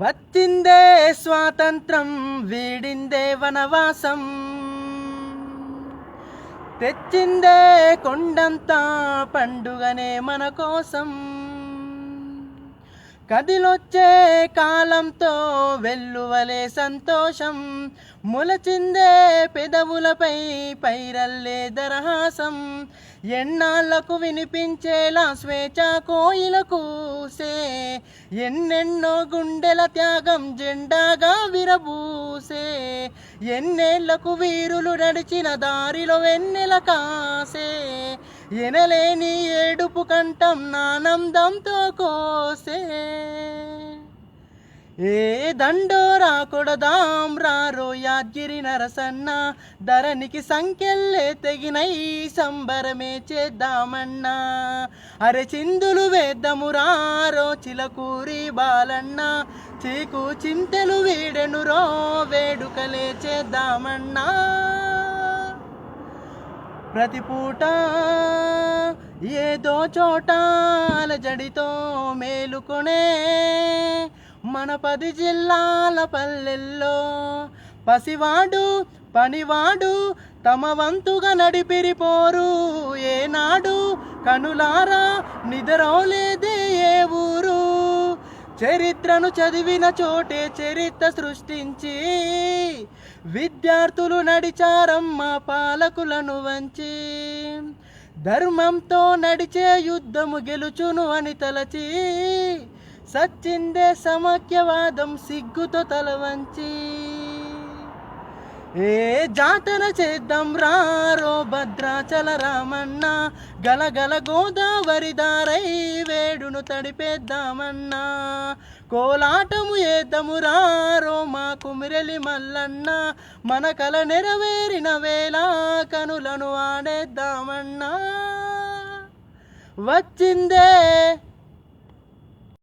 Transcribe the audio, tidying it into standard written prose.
వచ్చిందే స్వాతంత్రం, వీడిందే వనవాసం, తెచ్చిందే కొండంతా పండుగనే మన కోసం. కదిలొచ్చే కాలంతో వెల్లువలే సంతోషం, ములచిందే పెదవులపై పైరల్లే దరహాసం. ఎన్నాళ్లకు వినిపించేలా స్వేచ్ఛ కోయిలకు సే, ఎన్నెన్నో గుండెల త్యాగం జెండాగా విరబూసే. ఎన్నేళ్లకు వీరులు నడిచిన దారిలో వెన్నెల కాసే, ఎనలేని ఏడుపు కంఠం నానందంతో కోసే. ఏ దండోరా కొడదాం రారో యాద్గిరి నరసన్న, ధరణికి సంఖ్యల్లే తెగినై సంబరమే చేద్దామన్నా. అరె చిందులు వేద్దము రారో చిలకూరి బాలన్న, చీకు చింతలు వీడెనురో వేడుకలే చేద్దామన్నా. ప్రతి పూట ఏదో చోట అలజడితో మేలుకొనే మన 10 జిల్లాల పల్లెల్లో, పసివాడు పనివాడు తమ వంతుగా నడిపిరిపోరు. ఏనాడు కనులారా నిద్రలేదే ఏ ఊరు, చరిత్రను చదివిన చోటే చరిత్ర సృష్టించి విద్యార్థులు నడిచారమ్మ పాలకులను వంచి. ధర్మంతో నడిచే యుద్ధము గెలుచును అని తలచి, సచ్చిందే సమాఖ్యవాదం సిగ్గుతో తల వంచి. ఏ జాతర చేద్దాం రారో భద్రాచల రామన్న, గలగల గోదావరి దారై వేడును తడిపేద్దామన్నా. కోలాటము ఏద్దము రారో మా కుమిరెలి మల్లన్న, మన కల నెరవేరిన వేళ కనులను ఆడేద్దామన్నా. వచ్చిందే